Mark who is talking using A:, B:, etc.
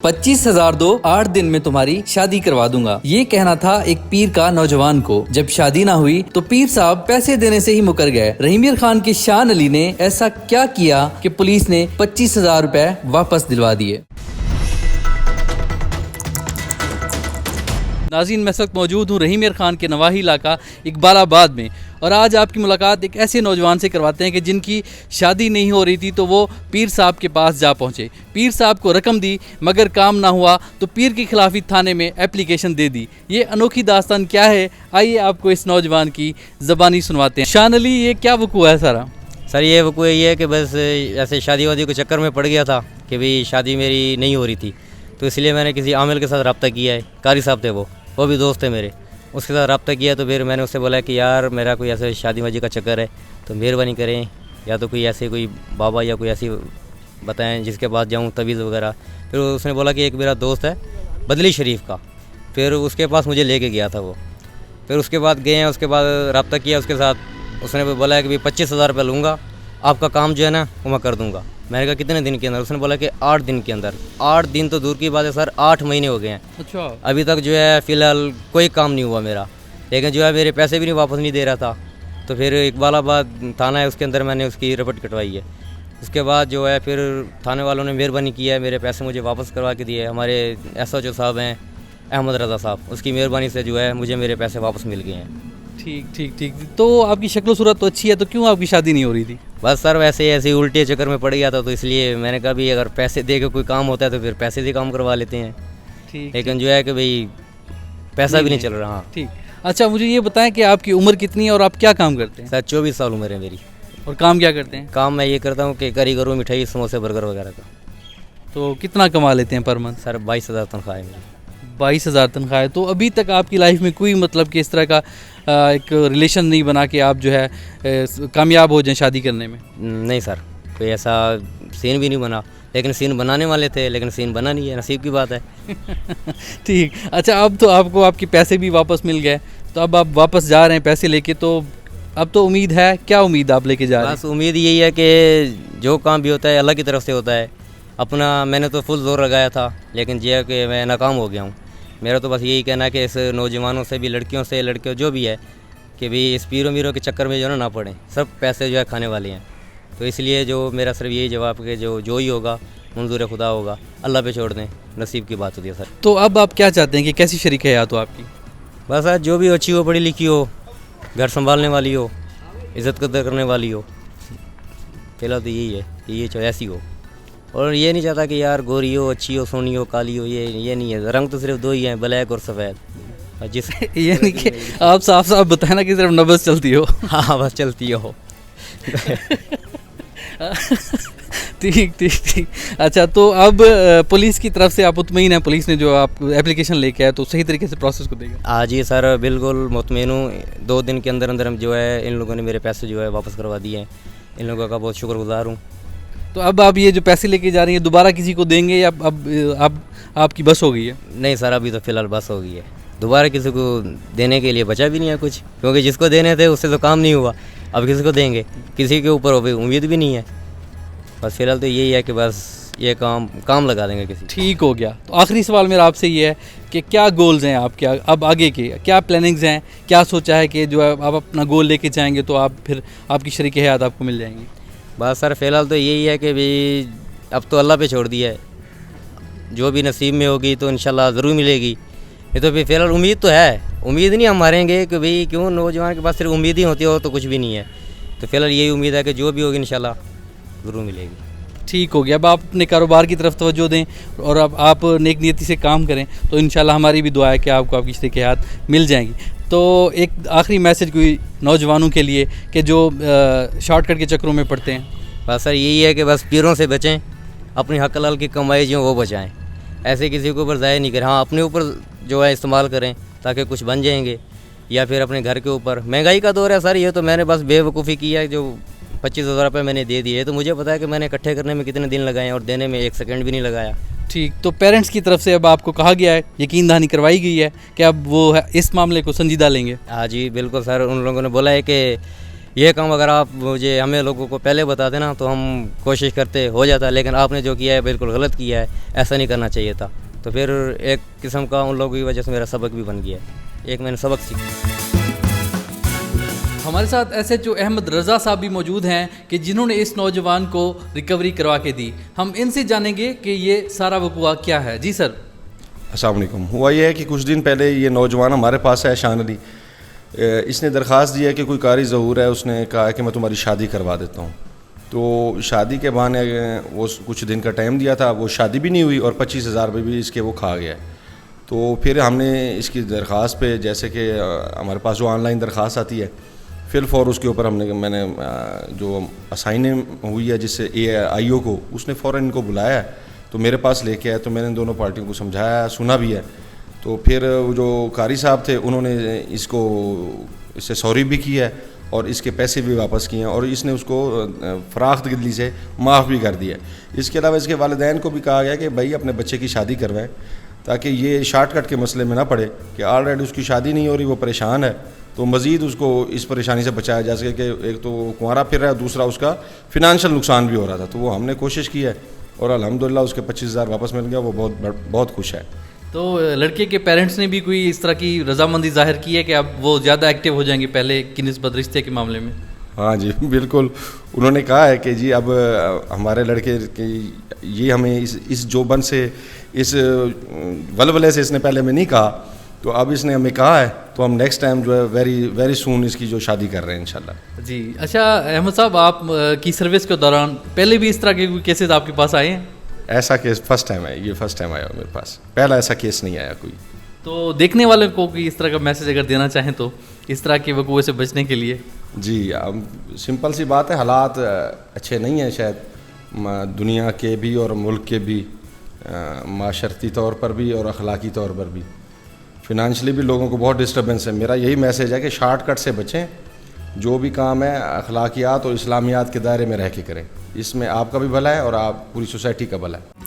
A: 25,000 दो, 8 दिन में तुम्हारी शादी करवा दूंगा। ये कहना था एक पीर का नौजवान को। जब शादी ना हुई तो पीर साहब पैसे देने से ही मुकर गए। रहीमियर खान के शान अली ने ऐसा क्या किया कि पुलिस ने 25,000 रुपए वापस दिलवा दिए। नाज़रीन, मैं इस वक्त मौजूद हूँ रहीमियर खान के नवाही इलाका इकबालाबाद में, और आज आपकी मुलाकात एक ऐसे नौजवान से करवाते हैं कि जिनकी शादी नहीं हो रही थी तो वो पीर साहब के पास जा पहुँचे। पीर साहब को रकम दी मगर काम ना हुआ तो पीर के खिलाफ ही थाने में एप्लीकेशन दे दी। ये अनोखी दास्तान क्या है, आइए आपको इस नौजवान की ज़बानी सुनवाते हैं। शान अली, ये क्या वक़ूआ है सारा?
B: सर ये वक़ूआ ये है कि बस ऐसे शादी वादी के चक्कर में पड़ गया था कि भाई शादी मेरी नहीं हो रही थी, तो इसलिए मैंने किसी आमिल के साथ रब्ता किया है। कारी साहब थे, वो भी दोस्त थे मेरे, उसके साथ रब्ता किया। तो फिर मैंने उससे बोला कि यार मेरा कोई ऐसे शादी वादी का चक्कर है, तो मेहरबानी करें, या तो कोई ऐसे कोई बाबा या कोई ऐसी बताएं जिसके पास जाऊं तवीज़ वगैरह। फिर उसने बोला कि एक मेरा दोस्त है बदली शरीफ का, फिर उसके पास मुझे लेके गया था वो। फिर उसके बाद गए हैं, उसके बाद रब्ता किया उसके साथ। उसने बोला कि भाई 25,000 रुपये लूँगा, आपका काम जो है ना वो मैं कर दूँगा। मैंने कहा कितने दिन के अंदर? उसने बोला कि 8 दिन के अंदर। 8 दिन तो दूर की बात है सर, 8 महीने हो गए हैं।
A: अच्छा।
B: अभी तक जो है फ़िलहाल कोई काम नहीं हुआ मेरा, लेकिन जो है मेरे पैसे भी नहीं वापस नहीं दे रहा था। तो फिर इकबालाबाद थाना है, उसके अंदर मैंने उसकी रिपोर्ट कटवाई है। उसके बाद जो है फिर थाने वालों ने मेहरबानी की है, मेरे पैसे मुझे वापस करवा के दिए। हमारे SHO साहब हैं अहमद रज़ा साहब, उसकी मेहरबानी से जो है मुझे मेरे पैसे वापस मिल गए हैं।
A: ठीक। तो आपकी शक्ल सूरत तो अच्छी है, तो क्यों आपकी शादी नहीं हो रही थी?
B: बस सर वैसे ऐसे ही उल्टे चक्कर में पड़ गया था, तो इसलिए मैंने कहा भी अगर पैसे दे के कोई काम होता है तो फिर पैसे से काम करवा लेते हैं। लेकिन जो है कि भाई पैसा भी नहीं चल रहा।
A: ठीक। अच्छा, मुझे ये बताएं कि आपकी उम्र कितनी है और आप क्या काम करते हैं?
B: सर 24 साल उम्र है मेरी।
A: और काम क्या करते हैं?
B: काम मैं ये करता हूँ कि कारीगरों मिठाई समोसे बर्गर वगैरह का।
A: तो कितना कमा लेते हैं पर मंथ?
B: सर 22,000 तनख्वाह है मेरी।
A: 22,000 तनख्वाह है। तो अभी तक आपकी लाइफ में कोई मतलब कि इस तरह का एक रिलेशन नहीं बना कि आप जो है कामयाब हो जाएं शादी करने में?
B: नहीं सर, कोई ऐसा सीन भी नहीं बना, लेकिन सीन बनाने वाले थे, लेकिन सीन बना नहीं है, नसीब की बात है।
A: ठीक। अच्छा, अब तो आपको आपके पैसे भी वापस मिल गए, तो अब आप वापस जा रहे हैं पैसे लेके, तो अब तो उम्मीद है, क्या उम्मीद आप लेके जा रहे हैं?
B: बस उम्मीद यही है कि जो काम भी होता है अल्लाह की तरफ से होता है। अपना मैंने तो फुल जोर लगाया था, लेकिन ये है कि मैं नाकाम हो गया हूँ। मेरा तो बस यही कहना है कि इस नौजवानों से भी, लड़कियों से, लड़कियों जो भी है, कि भी इस पीरों मीरों के चक्कर में जो ना पड़ें। सब पैसे जो है खाने वाले हैं, तो इसलिए जो मेरा सिर्फ यही जवाब कि जो ही होगा मंजूर खुदा होगा, अल्लाह पे छोड़ दें, नसीब की बात होती है सर।
A: तो अब आप क्या चाहते हैं कि कैसी शरीक है तो आपकी?
B: बस आज जो भी अच्छी हो, पढ़ी लिखी हो, घर संभालने वाली हो, इज़्ज़त कदर करने वाली हो। फिलहाल तो यही है कि ये चाहे ऐसी हो, और ये नहीं चाहता कि यार गोरी हो, अच्छी हो, सोनी हो, काली हो। ये नहीं है। रंग तो सिर्फ 2 ही हैं, ब्लैक और सफ़ेद। जिस
A: ये नहीं कि आप साफ बताए ना कि सिर्फ नब्ज़ चलती हो।
B: हाँ बस चलती हो।
A: ठीक। अच्छा, तो अब पुलिस की तरफ से आप मुतमईन हैं? पुलिस ने जो आप एप्लीकेशन लेके आए तो सही तरीके से प्रोसेस को देगा?
B: हाँ जी सर, बिल्कुल मुतमईन हूँ। 2 दिन के अंदर अंदर हम जो है इन लोगों ने मेरे पैसे जो है वापस करवा दिए हैं। इन लोगों का बहुत शुक्रगुजार हूँ।
A: तो अब आप ये जो पैसे लेके जा रही हैं दोबारा किसी को देंगे या अब आपकी बस हो गई है?
B: नहीं सर, अभी तो फ़िलहाल बस हो गई है। दोबारा किसी को देने के लिए बचा भी नहीं है कुछ, क्योंकि जिसको देने थे उससे तो काम नहीं हुआ। अब किसी को देंगे, किसी के ऊपर उम्मीद भी नहीं है। बस फ़िलहाल तो यही है कि बस ये काम लगा देंगे किसी।
A: ठीक हो गया। तो आखिरी सवाल मेरा आपसे ये है कि क्या गोल्स हैं आपके अब आगे के, क्या प्लानिंग्स हैं, क्या सोचा है कि जो आप अपना गोल लेके जाएंगे तो आप फिर आपकी शरीक हयात आपको मिल जाएंगी?
B: बस सर फ़िलहाल तो यही है कि भाई अब तो अल्लाह पे छोड़ दिया है, जो भी नसीब में होगी तो इंशाल्लाह ज़रूर मिलेगी। ये तो फिर फ़िलहाल उम्मीद तो है, उम्मीद नहीं हम मारेंगे कि भाई क्यों, नौजवान के पास सिर्फ उम्मीद ही होती हो तो कुछ भी नहीं है। तो फ़िलहाल यही उम्मीद है कि जो भी होगी इंशाल्लाह ज़रूर मिलेगी।
A: ठीक हो गया। अब आप अपने कारोबार की तरफ तवज्जो दें और अब आप नेक नीयती से काम करें, तो इंशाल्लाह हमारी भी दुआ है कि आपको आपकी शरीक हयात मिल जाएंगी। तो एक आखिरी मैसेज कोई नौजवानों के लिए कि जो शॉर्टकट के चक्करों में पड़ते हैं?
B: बस सर यही है कि बस पीरों से बचें, अपनी हक हलाल की कमाई जो वो बचाएं, ऐसे किसी के ऊपर ज़ाया नहीं करें। हाँ, अपने ऊपर जो है इस्तेमाल करें ताकि कुछ बन जाएंगे, या फिर अपने घर के ऊपर। महंगाई का दौर है सर, ये तो मैंने बस बेवकूफ़ी की है। जो 25,000 रुपये मैंने दे दिए, तो मुझे पता है कि मैंने इकट्ठे करने में कितने दिन लगाए और देने में 1 सेकंड भी नहीं लगाया।
A: ठीक। तो पेरेंट्स की तरफ से अब आपको कहा गया है, यकीन दहानी करवाई गई है कि अब वो इस मामले को संजीदा लेंगे?
B: हाँ जी बिल्कुल सर, उन लोगों ने बोला है कि یہ کام اگر آپ مجھے ہمیں لوگوں کو پہلے بتا دینا تو ہم کوشش کرتے ہو جاتا، لیکن آپ نے جو کیا ہے بالکل غلط کیا ہے، ایسا نہیں کرنا چاہیے تھا. تو پھر ایک قسم کا ان لوگوں کی وجہ سے میرا سبق بھی بن گیا ہے، ایک میں نے سبق سیکھا.
A: ہمارے ساتھ S H O Ahmad Raza صاحب بھی موجود ہیں کہ جنہوں نے اس نوجوان کو ریکوری کروا کے دی. ہم ان سے جانیں گے کہ یہ سارا وقوع کیا ہے. جی سر.
C: السلام علیکم. ہوا یہ ہے کہ کچھ دن پہلے یہ نوجوان ہمارے پاس ہے، شان علی. اس نے درخواست دی ہے کہ کوئی قاری ظہور ہے، اس نے کہا ہے کہ میں تمہاری شادی کروا دیتا ہوں. تو شادی کے بہانے وہ کچھ دن کا ٹائم دیا تھا، وہ شادی بھی نہیں ہوئی اور 25,000 روپये بھی اس کے وہ کھا گیا ہے. تو پھر ہم نے اس کی درخواست پہ، جیسے کہ ہمارے پاس جو آن لائن درخواست آتی ہے، فی الفور اس کے اوپر میں نے جو اسائن ہوئی ہے جس سے AIO کو، اس نے فوراً ان کو بلایا ہے تو میرے پاس لے کے آیا. تو میں نے دونوں پارٹیوں کو سمجھایا، سنا بھی ہے. تو پھر جو قاری صاحب تھے انہوں نے اس سے سوری بھی کی ہے اور اس کے پیسے بھی واپس کیے ہیں، اور اس نے اس کو فراخت دلی سے معاف بھی کر دیا ہے. اس کے علاوہ اس کے والدین کو بھی کہا گیا کہ بھائی اپنے بچے کی شادی کروائیں، تاکہ یہ شارٹ کٹ کے مسئلے میں نہ پڑے کہ آلریڈی اس کی شادی نہیں ہو رہی، وہ پریشان ہے. تو مزید اس کو اس پریشانی سے بچایا جا سکے کہ ایک تو کنوارا پھر رہا ہے، دوسرا اس کا فنانشل نقصان بھی ہو رہا تھا. تو وہ ہم نے کوشش کی ہے اور الحمدللہ اس کے 25,000 واپس مل گیا. وہ بہت خوش ہے.
A: تو لڑکے کے پیرنٹس نے بھی کوئی اس طرح کی رضامندی ظاہر کی ہے کہ اب وہ زیادہ ایکٹیو ہو جائیں گے پہلے کی نسبت رشتے کے معاملے میں؟
C: ہاں جی بالکل. انہوں نے کہا ہے کہ جی اب ہمارے لڑکے کی یہ ہمیں اس جوبن سے، اس ولولے سے اس نے پہلے میں نہیں کہا، تو اب اس نے ہمیں کہا ہے تو ہم نیکسٹ ٹائم جو ہے ویری سون اس کی جو شادی کر رہے ہیں انشاءاللہ.
A: جی اچھا احمد صاحب، آپ کی سروس کے دوران پہلے بھی اس طرح کے کوئی کیسز آپ کے پاس آئے ہیں؟
C: ایسا کیس فرسٹ ٹائم ہے، یہ فرسٹ ٹائم آیا میرے پاس، پہلا ایسا کیس نہیں آیا کوئی.
A: تو دیکھنے والوں کو کوئی اس طرح کا میسج اگر دینا چاہیں تو اس طرح کے وقوع سے بچنے کے لیے؟
C: جی سمپل سی بات ہے، حالات اچھے نہیں ہیں شاید دنیا کے بھی اور ملک کے بھی، معاشرتی طور پر بھی اور اخلاقی طور پر بھی. فنانشلی بھی لوگوں کو بہت ڈسٹربنس ہے. میرا یہی میسج ہے کہ شارٹ کٹ سے بچیں، جو بھی کام ہے اخلاقیات اور اسلامیات کے دائرے میں رہ کے کریں. اس میں آپ کا بھی بھلا ہے اور آپ پوری سوسائٹی کا بھلا ہے.